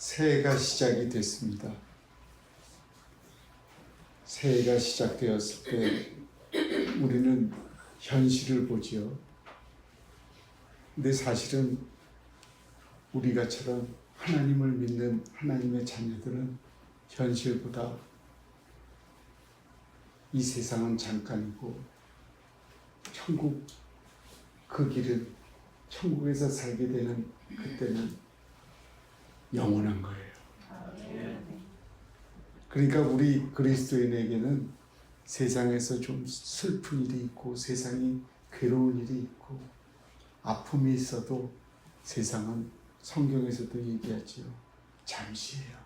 새해가 시작이 됐습니다. 새해가 시작되었을 때 우리는 현실을 보지요. 근데 사실은 우리가처럼 하나님을 믿는 하나님의 자녀들은 현실보다 이 세상은 잠깐이고 천국 그 길은 천국에서 살게 되는 그때는 영원한 거예요. 그러니까 우리 그리스도인에게는 세상에서 좀 슬픈 일이 있고 세상이 괴로운 일이 있고 아픔이 있어도 세상은 성경에서도 얘기하지요. 잠시예요.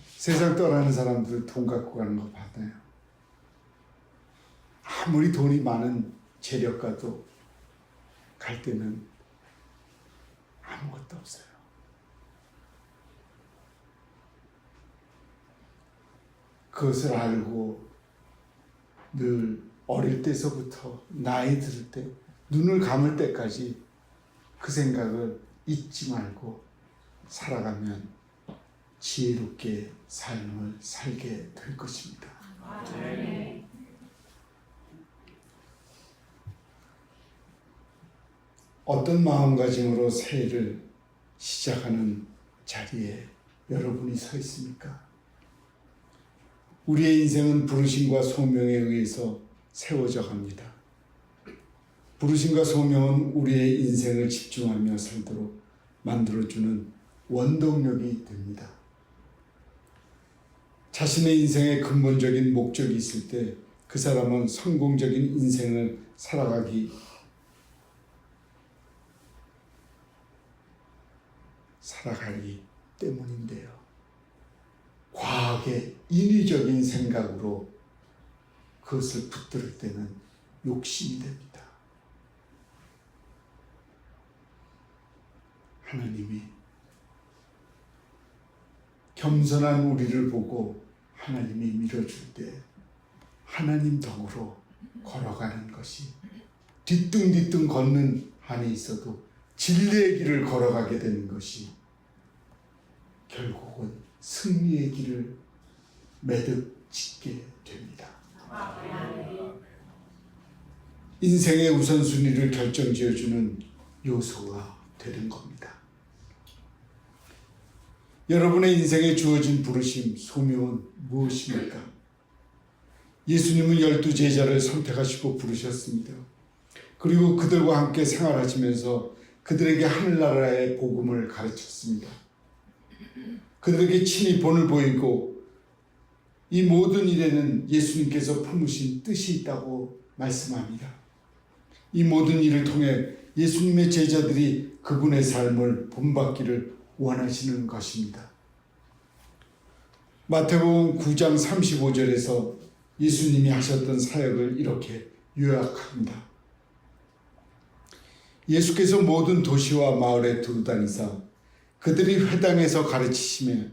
세상 떠나는 사람들 돈 갖고 가는 거 받아요. 아무리 돈이 많은 재력가도 갈 때는 아무것도 없어요. 그것을 알고 늘 어릴 때서부터 나이 들 때 눈을 감을 때까지 그 생각을 잊지 말고 살아가면 지혜롭게 삶을 살게 될 것입니다. 네. 어떤 마음가짐으로 새해를 시작하는 자리에 여러분이 서 있습니까? 우리의 인생은 부르심과 소명에 의해서 세워져 갑니다. 부르심과 소명은 우리의 인생을 집중하며 살도록 만들어주는 원동력이 됩니다. 자신의 인생에 근본적인 목적이 있을 때 그 사람은 성공적인 인생을 살아가기 때문인데요. 과하게 인위적인 생각으로 그것을 붙들 때는 욕심이 됩니다. 하나님이 겸손한 우리를 보고 하나님이 밀어줄 때 하나님 덕으로 걸어가는 것이 뒤뚱뒤뚱 걷는 한이 있어도 진리의 길을 걸어가게 되는 것이 결국은 승리의 길을 매듭 짓게 됩니다. 인생의 우선순위를 결정지어주는 요소가 되는 겁니다. 여러분의 인생에 주어진 부르심, 소명은 무엇입니까? 예수님은 12제자를 선택하시고 부르셨습니다. 그리고 그들과 함께 생활하시면서 그들에게 하늘나라의 복음을 가르쳤습니다. 그들에게 친히 본을 보이고 이 모든 일에는 예수님께서 품으신 뜻이 있다고 말씀합니다. 이 모든 일을 통해 예수님의 제자들이 그분의 삶을 본받기를 원하시는 것입니다. 마태복음 9장 35절에서 예수님이 하셨던 사역을 이렇게 요약합니다. 예수께서 모든 도시와 마을에 두루다니사 그들이 회당에서 가르치시며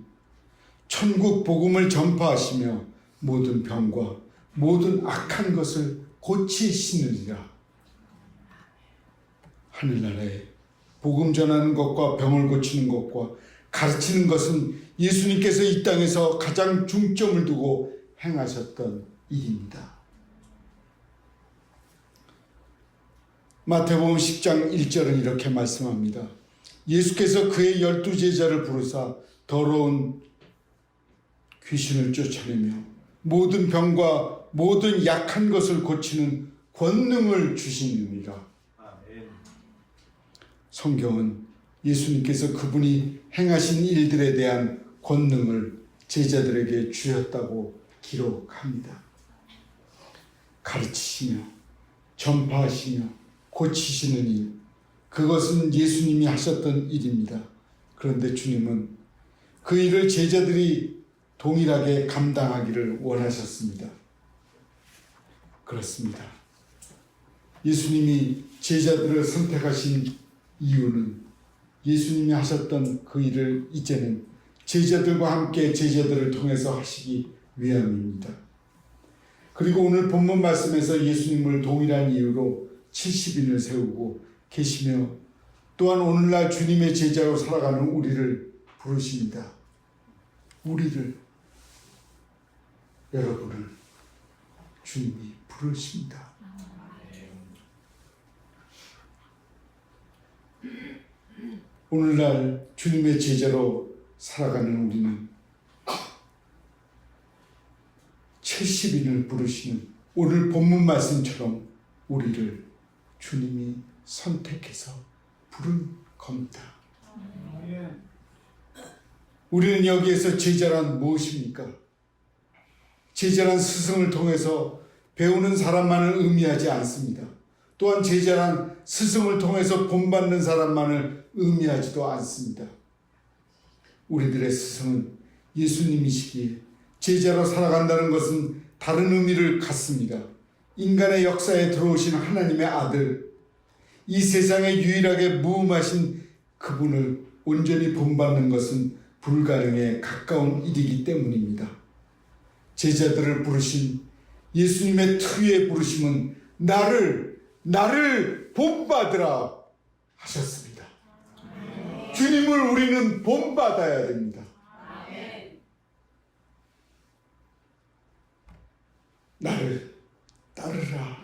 천국 복음을 전파하시며 모든 병과 모든 악한 것을 고치시느니라. 하늘나라에 복음 전하는 것과 병을 고치는 것과 가르치는 것은 예수님께서 이 땅에서 가장 중점을 두고 행하셨던 일입니다. 마태복음 10장 1절은 이렇게 말씀합니다. 예수께서 그의 12제자를 부르사 더러운 귀신을 쫓아내며 모든 병과 모든 약한 것을 고치는 권능을 주시느니라. 성경은 예수님께서 그분이 행하신 일들에 대한 권능을 제자들에게 주셨다고 기록합니다. 가르치시며 전파하시며 고치시는 일, 그것은 예수님이 하셨던 일입니다. 그런데 주님은 그 일을 제자들이 동일하게 감당하기를 원하셨습니다. 그렇습니다. 예수님이 제자들을 선택하신 이유는 예수님이 하셨던 그 일을 이제는 제자들과 함께 제자들을 통해서 하시기 위함입니다. 그리고 오늘 본문 말씀에서 예수님을 동일한 이유로 70인을 세우고 계시며 또한 오늘날 주님의 제자로 살아가는 우리를 부르십니다. 우리를, 여러분을 주님이 부르십니다. 오늘날 주님의 제자로 살아가는 우리는 70인을 부르시는 오늘 본문 말씀처럼 우리를 주님이 선택해서 부른 겁니다. 우리는 여기에서 제자란 무엇입니까? 제자란 스승을 통해서 배우는 사람만을 의미하지 않습니다. 또한 제자란 스승을 통해서 본받는 사람만을 의미하지도 않습니다. 우리들의 스승은 예수님이시기에 제자로 살아간다는 것은 다른 의미를 갖습니다. 인간의 역사에 들어오신 하나님의 아들, 이 세상에 유일하게 무음하신 그분을 온전히 본받는 것은 불가능에 가까운 일이기 때문입니다. 제자들을 부르신 예수님의 특유의 부르심은 나를 본받으라 하셨습니다. 주님을 우리는 본받아야 됩니다. 나를 따르라.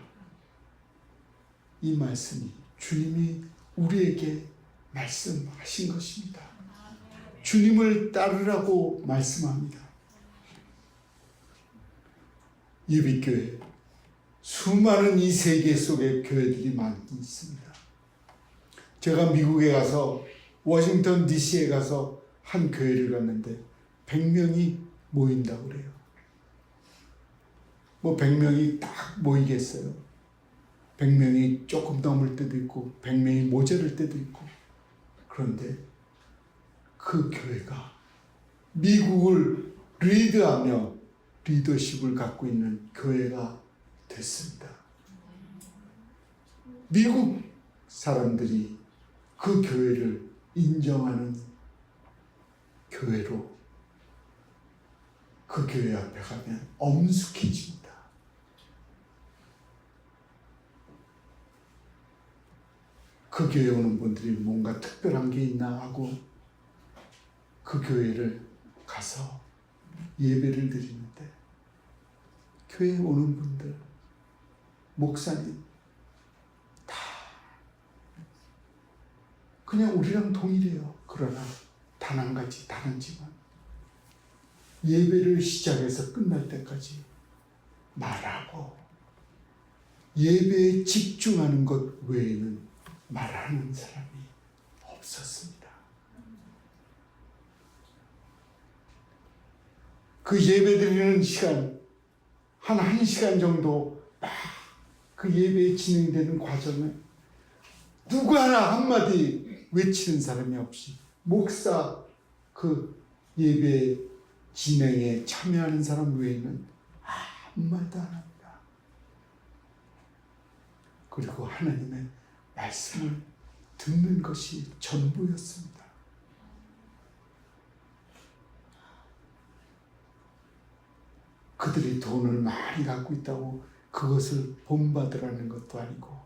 이 말씀이 주님이 우리에게 말씀하신 것입니다. 주님을 따르라고 말씀합니다. 예비교회, 수많은 이 세계 속에 교회들이 많이 있습니다. 제가 미국에 가서 워싱턴 DC에 가서 한 교회를 갔는데 100명이 모인다고 그래요. 100명이 딱 모이겠어요. 100명이 조금 넘을 때도 있고 100명이 모자랄 때도 있고. 그런데 그 교회가 미국을 리드하며 리더십을 갖고 있는 교회가 됐습니다. 미국 사람들이 그 교회를 인정하는 교회로 그 교회 앞에 가면 엄숙해집니다. 그 교회에 오는 분들이 뭔가 특별한 게 있나 하고 그 교회를 가서 예배를 드리는데 교회에 오는 분들, 목사님 다 그냥 우리랑 동일해요. 그러나 단 한 가지 다르지만 예배를 시작해서 끝날 때까지 말하고 예배에 집중하는 것 외에는 말하는 사람이 없었습니다. 그 예배 드리는 시간, 한 1시간 정도 막 그 예배에 진행되는 과정을 누구 하나 한마디 외치는 사람이 없이 목사 그 예배 진행에 참여하는 사람 외에는 아무 말도 안 합니다. 그리고 하나님의 말씀을 듣는 것이 전부였습니다. 그들이 돈을 많이 갖고 있다고 그것을 본받으라는 것도 아니고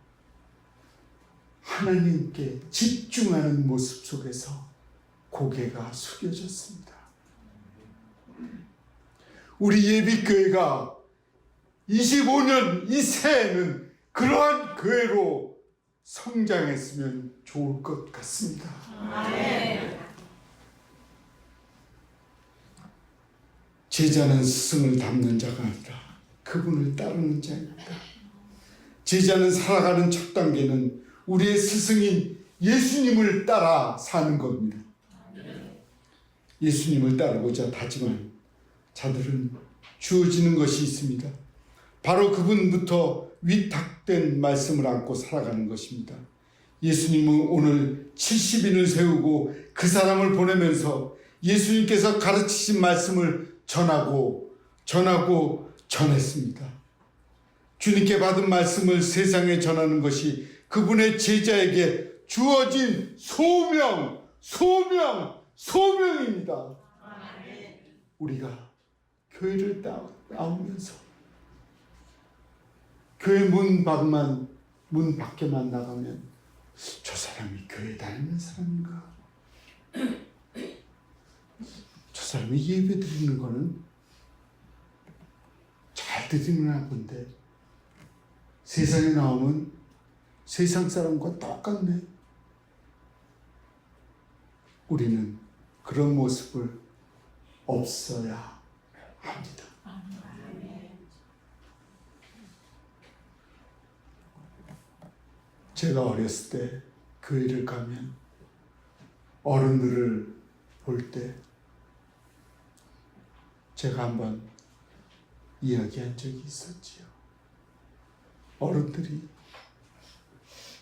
하나님께 집중하는 모습 속에서 고개가 숙여졌습니다. 우리 예비교회가 25년 이 새해에는 그러한 교회로 성장했으면 좋을 것 같습니다. 아멘. 제자는 스승을 닮는 자가 아니라 그분을 따르는 자입니다. 제자는 살아가는 첫 단계는 우리의 스승인 예수님을 따라 사는 겁니다. 예수님을 따르고자 다짐한 자들은 주어지는 것이 있습니다. 바로 그분부터 위탁된 말씀을 안고 살아가는 것입니다. 예수님은 오늘 70인을 세우고 그 사람을 보내면서 예수님께서 가르치신 말씀을 전했습니다. 주님께 받은 말씀을 세상에 전하는 것이 그분의 제자에게 주어진 소명입니다. 우리가 교회를 나오면서 교회 문 밖에만 나가면 저 사람이 교회 다니는 사람인가? 저 사람이 예배 드리는 거는 잘 드리나 본데 세상에 나오면 세상 사람과 똑같네. 우리는 그런 모습을 없어야 합니다. 제가 어렸을 때 교회를 가면 어른들을 볼 때 제가 한번 이야기한 적이 있었지요. 어른들이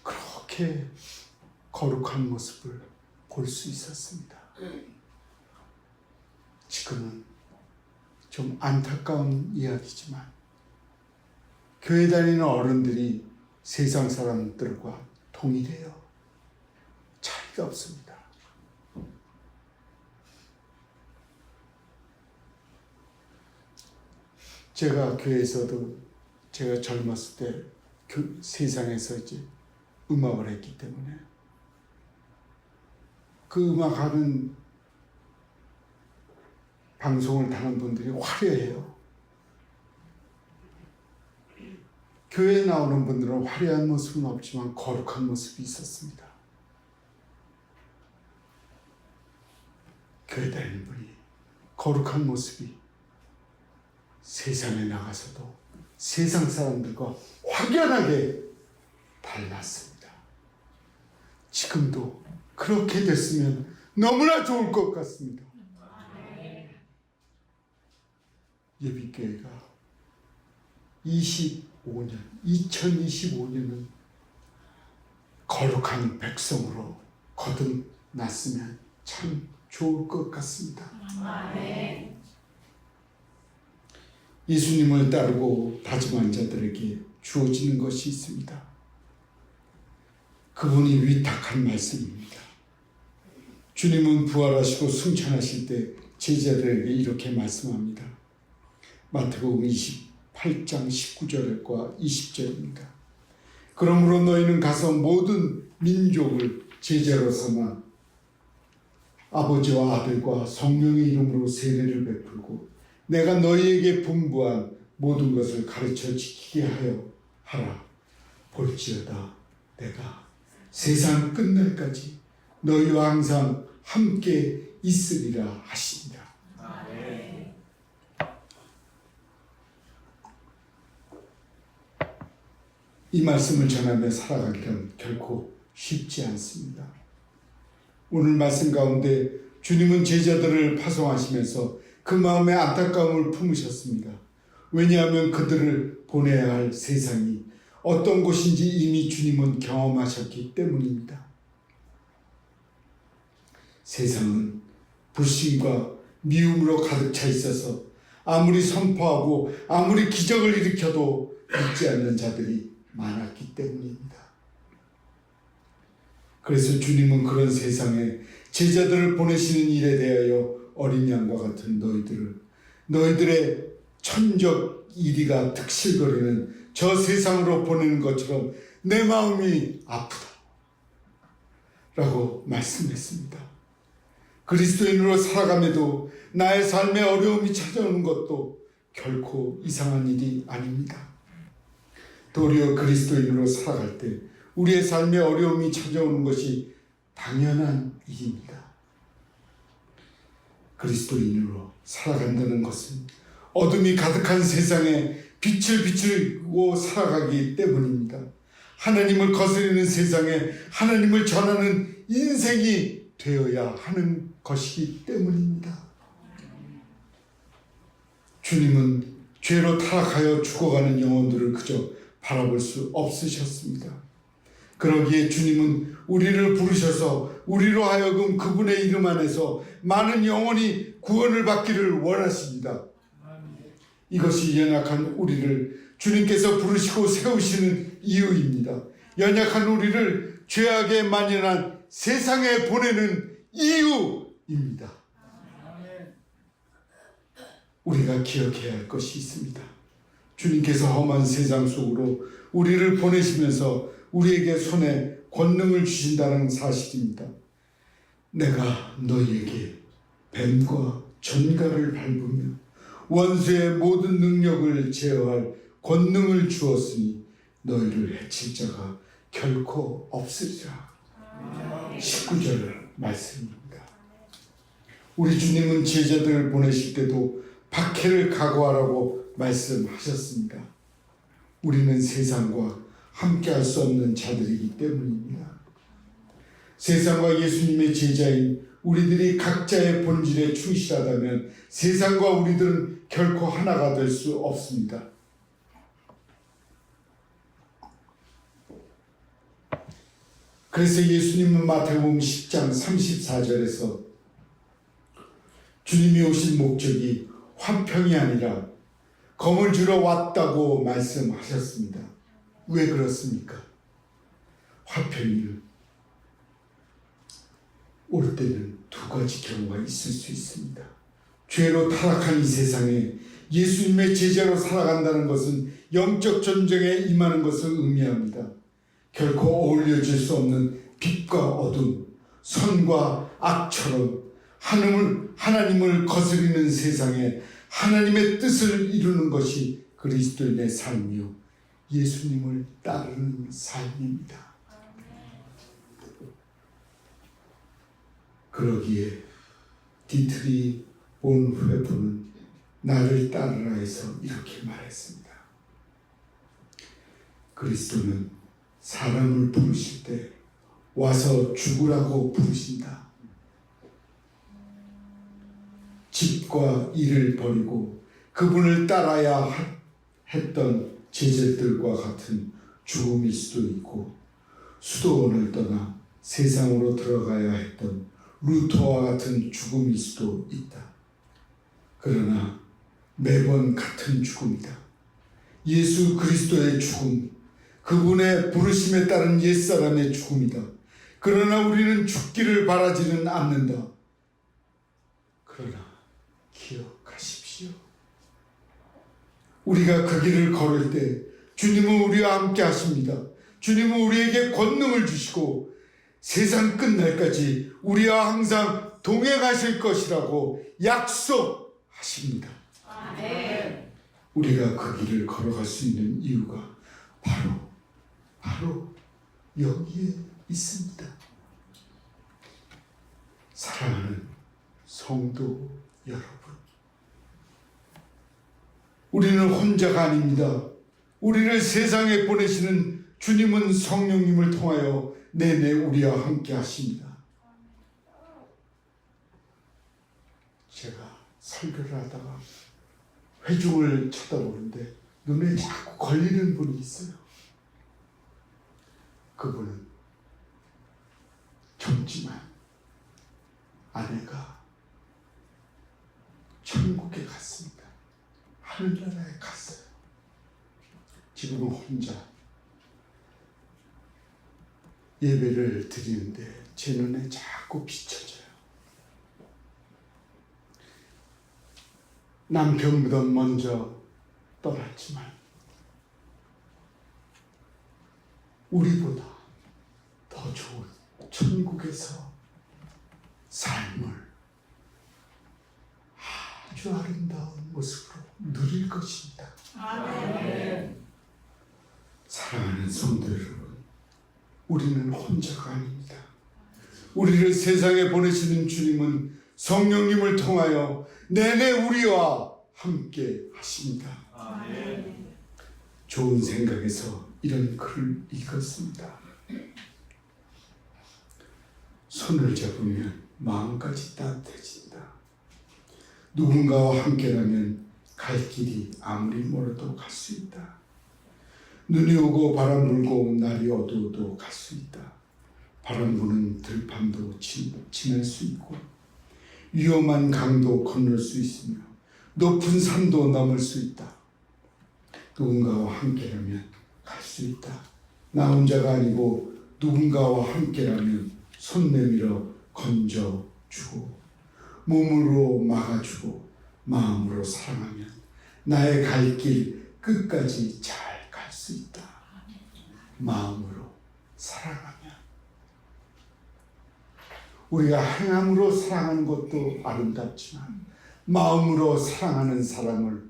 그렇게 거룩한 모습을 볼 수 있었습니다. 지금은 좀 안타까운 이야기지만 교회 다니는 어른들이 세상 사람들과 동일해요. 차이가 없습니다. 제가 교회에서도 제가 젊었을 때 세상에서 이제 음악을 했기 때문에 그 음악하는 방송을 다는 분들이 화려해요. 교회에 나오는 분들은 화려한 모습은 없지만 거룩한 모습이 있었습니다. 교회 다니는 분이 거룩한 모습이 세상에 나가서도 세상 사람들과 확연하게 달랐습니다. 지금도 그렇게 됐으면 너무나 좋을 것 같습니다. 예비교회가 2025년은 거룩한 백성으로 거듭났으면 참 좋을 것 같습니다. 예수님을 따르고 다짐한 자들에게 주어지는 것이 있습니다. 그분이 위탁한 말씀입니다. 주님은 부활하시고 승천하실 때 제자들에게 이렇게 말씀합니다. 마태복음 28장 19절과 20절입니다. 그러므로 너희는 가서 모든 민족을 제자로 삼아 아버지와 아들과 성령의 이름으로 세례를 베풀고 내가 너희에게 분부한 모든 것을 가르쳐 지키게 하라. 볼지어다 내가 세상 끝날까지 너희와 항상 함께 있으리라 하십니다. 이 말씀을 전하며 살아가기는 결코 쉽지 않습니다. 오늘 말씀 가운데 주님은 제자들을 파송하시면서 그 마음에 안타까움을 품으셨습니다. 왜냐하면 그들을 보내야 할 세상이 어떤 곳인지 이미 주님은 경험하셨기 때문입니다. 세상은 불신과 미움으로 가득 차 있어서 아무리 선포하고 아무리 기적을 일으켜도 믿지 않는 자들이 많았기 때문입니다. 그래서 주님은 그런 세상에 제자들을 보내시는 일에 대하여 어린 양과 같은 너희들의 천적 이리가 득실거리는 저 세상으로 보내는 것처럼 내 마음이 아프다 라고 말씀했습니다. 그리스도인으로 살아감에도 나의 삶에 어려움이 찾아오는 것도 결코 이상한 일이 아닙니다. 도리어 그리스도인으로 살아갈 때 우리의 삶에 어려움이 찾아오는 것이 당연한 일입니다. 그리스도인으로 살아간다는 것은 어둠이 가득한 세상에 빛을 비추고 살아가기 때문입니다. 하나님을 거스르는 세상에 하나님을 전하는 인생이 되어야 하는 것이기 때문입니다. 주님은 죄로 타락하여 죽어가는 영혼들을 그저 바라볼 수 없으셨습니다. 그러기에 주님은 우리를 부르셔서 우리로 하여금 그분의 이름 안에서 많은 영혼이 구원을 받기를 원하십니다. 이것이 연약한 우리를 주님께서 부르시고 세우시는 이유입니다. 연약한 우리를 죄악에 만연한 세상에 보내는 이유입니다. 우리가 기억해야 할 것이 있습니다. 주님께서 험한 세상 속으로 우리를 보내시면서 우리에게 손에 권능을 주신다는 사실입니다. 내가 너희에게 뱀과 전갈을 밟으며 원수의 모든 능력을 제어할 권능을 주었으니 너희를 해칠 자가 결코 없으리라. 19절 말씀입니다. 우리 주님은 제자들을 보내실 때도 박해를 각오하라고 말씀하셨습니다. 우리는 세상과 함께할 수 없는 자들이기 때문입니다. 세상과 예수님의 제자인 우리들이 각자의 본질에 충실하다면 세상과 우리들은 결코 하나가 될 수 없습니다. 그래서 예수님은 마태복음 10장 34절에서 주님이 오신 목적이 화평이 아니라 검을 주러 왔다고 말씀하셨습니다. 왜 그렇습니까? 화평이 올 때는 두 가지 경우가 있을 수 있습니다. 죄로 타락한 이 세상에 예수님의 제자로 살아간다는 것은 영적 전쟁에 임하는 것을 의미합니다. 결코 어울려질 수 없는 빛과 어둠, 선과 악처럼 하나님을 거스리는 세상에 하나님의 뜻을 이루는 것이 그리스도인의 삶이요 예수님을 따르는 삶입니다. 그러기에 디트리 본회프는 나를 따르라 해서 이렇게 말했습니다. 그리스도는 사람을 부르실 때 와서 죽으라고 부르신다. 집과 일을 버리고 그분을 따라야 했던 제자들과 같은 죽음일 수도 있고 수도원을 떠나 세상으로 들어가야 했던 루터와 같은 죽음일 수도 있다. 그러나 매번 같은 죽음이다. 예수 그리스도의 죽음, 그분의 부르심에 따른 옛사람의 죽음이다. 그러나 우리는 죽기를 바라지는 않는다. 그러나 기억하십시오. 우리가 그 길을 걸을 때 주님은 우리와 함께 하십니다. 주님은 우리에게 권능을 주시고 세상 끝날까지 우리와 항상 동행하실 것이라고 약속하십니다. 아멘. 우리가 그 길을 걸어갈 수 있는 이유가 바로 여기에 있습니다. 사랑하는 성도 여러분, 우리는 혼자가 아닙니다. 우리를 세상에 보내시는 주님은 성령님을 통하여 내내 우리와 함께 하십니다. 제가 설교를 하다가 회중을 쳐다보는데 눈에 자꾸 걸리는 분이 있어요. 그분은 젊지만 아내가 천국에 갔습니다. 하늘나라에 갔어요. 지금은 혼자 예배를 드리는데 제 눈에 자꾸 비춰져요. 남편보다 먼저 떠났지만 우리보다 더 좋은 천국에서 삶을 아주 아름다운 모습으로 누릴 것입니다. 아멘. 사랑하는 성도 여러분, 우리는 혼자가 아닙니다. 우리를 세상에 보내시는 주님은 성령님을 통하여 내내 우리와 함께 하십니다. 아멘. 좋은 생각에서 이런 글을 읽었습니다. 손을 잡으면 마음까지 따뜻해진다. 누군가와 함께라면 갈 길이 아무리 멀어도 갈 수 있다. 눈이 오고 바람 불고 날이 어두워도 갈 수 있다. 바람 부는 들판도 지날 수 있고 위험한 강도 건널 수 있으며 높은 산도 넘을 수 있다. 누군가와 함께라면 갈 수 있다. 나 혼자가 아니고 누군가와 함께라면 손 내밀어 건져주고 몸으로 막아주고 마음으로 사랑하면 나의 갈 길 끝까지 잘 갈 수 있다. 마음으로 사랑하면, 우리가 행함으로 사랑하는 것도 아름답지만 마음으로 사랑하는 사람을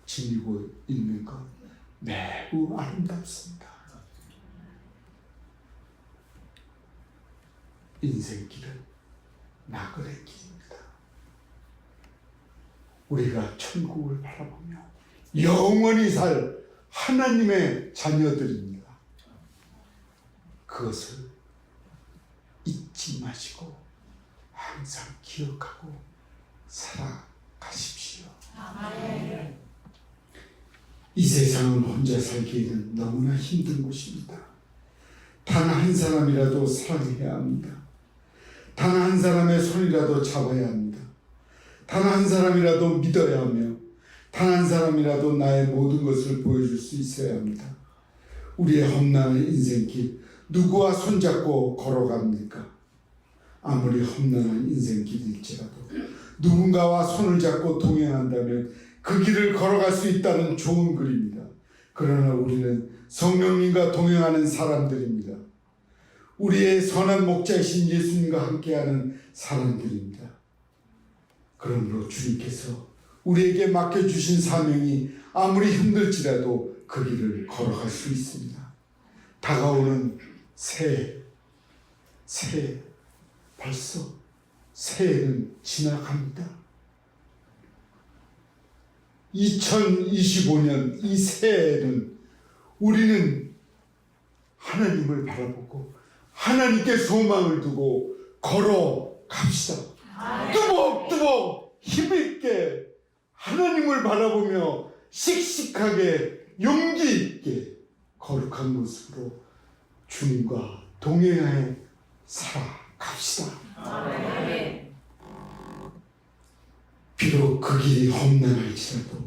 지니고 있는 것 매우 아름답습니다. 인생길은 나그네 길입니다. 우리가 천국을 바라보며 영원히 살 하나님의 자녀들입니다. 그것을 잊지 마시고 항상 기억하고 살아가십시오. 이 세상은 혼자 살기에는 너무나 힘든 곳입니다. 단 한 사람이라도 사랑해야 합니다. 단 한 사람의 손이라도 잡아야 합니다. 단 한 사람이라도 믿어야 하며 단 한 사람이라도 나의 모든 것을 보여줄 수 있어야 합니다. 우리의 험난한 인생길 누구와 손잡고 걸어갑니까? 아무리 험난한 인생길일지라도 누군가와 손을 잡고 동행한다면 그 길을 걸어갈 수 있다는 좋은 글입니다. 그러나 우리는 성령님과 동행하는 사람들입니다. 우리의 선한 목자이신 예수님과 함께하는 사람들입니다. 그러므로 주님께서 우리에게 맡겨주신 사명이 아무리 힘들지라도 그 길을 걸어갈 수 있습니다. 다가오는 벌써 새해는 지나갑니다. 2025년 이 새해에는 우리는 하나님을 바라보고 하나님께 소망을 두고 걸어갑시다. 뚜벅뚜벅 힘있게 하나님을 바라보며 씩씩하게 용기 있게 거룩한 모습으로 주님과 동행하여 살아갑시다. 비록 그 길이 험난할지라도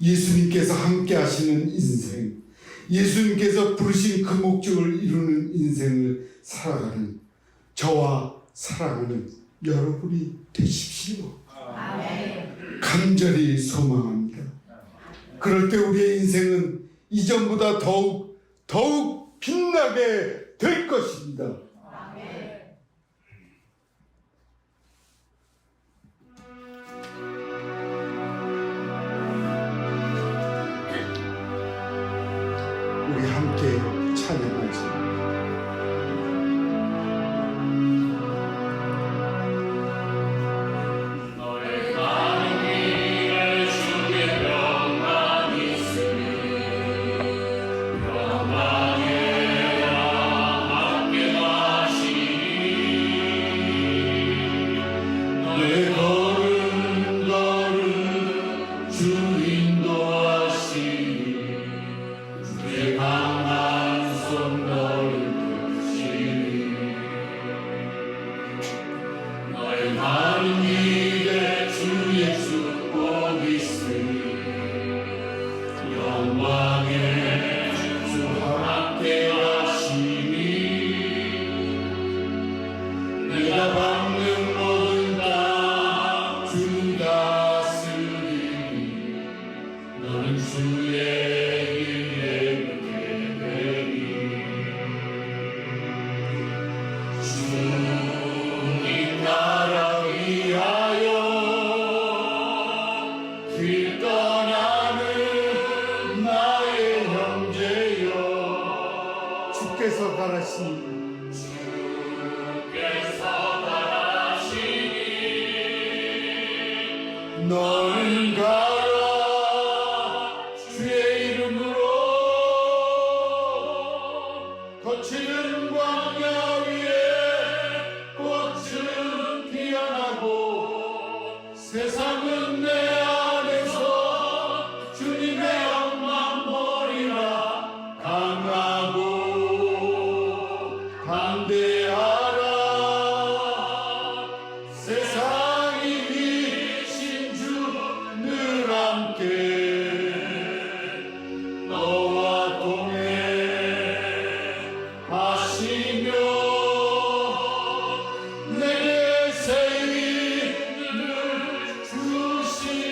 예수님께서 함께 하시는 인생, 예수님께서 부르신 그 목적을 이루는 인생을 살아가는 저와 사랑하는 여러분이 되십시오. 간절히 소망합니다. 그럴 때 우리의 인생은 이전보다 더욱 빛나게 될 것입니다. 우리 함께 찬양하죠. 주께서 바라시니 너는 가라 주의 이름으로 거칠은 광야 위에 꽃은 피어나고 세상은 내 안에서 주님의 영광 보리라. 강하고 담대하라. 세상이 이신 주 늘 함께 너와 동행하시며 내게 새 힘을 주시니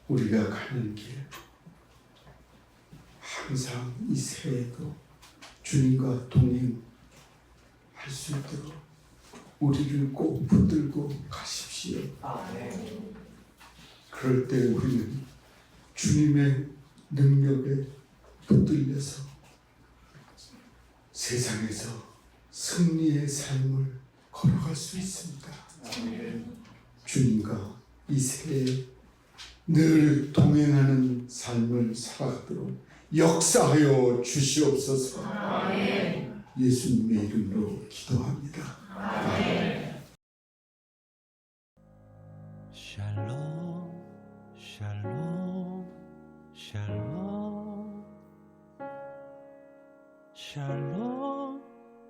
우리가 가는 길 항상 이 새해에도 주님과 동행할 수 있도록 우리를 꼭 붙들고 가십시오. 그럴 때 우리는 주님의 능력에 붙들려서 세상에서 승리의 삶을 걸어갈 수 있습니다. 주님과 이 새해 늘 동행하는 삶을 살아가도록 역사하여 주시옵소서. 예수님의 이름으로 기도합니다. 샬롬 샬롬 샬롬 샬롬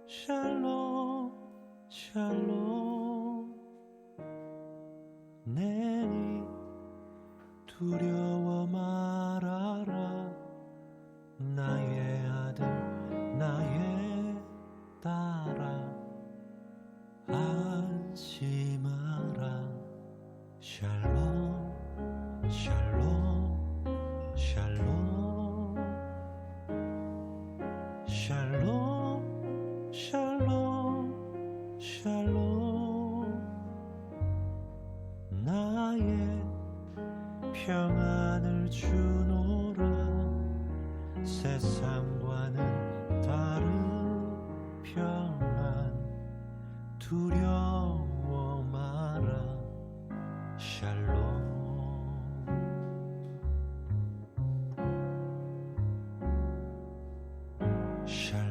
샬롬 샬롬 내니 두려워 말아라 나의 아들 나의 딸아 안심하라 샬롬 샬롬 샬롬 샬롬 샬롬 샬롬 나의 평안을 주노라 세상과는 다른 평안 두려워 마라 샬롬 샬롬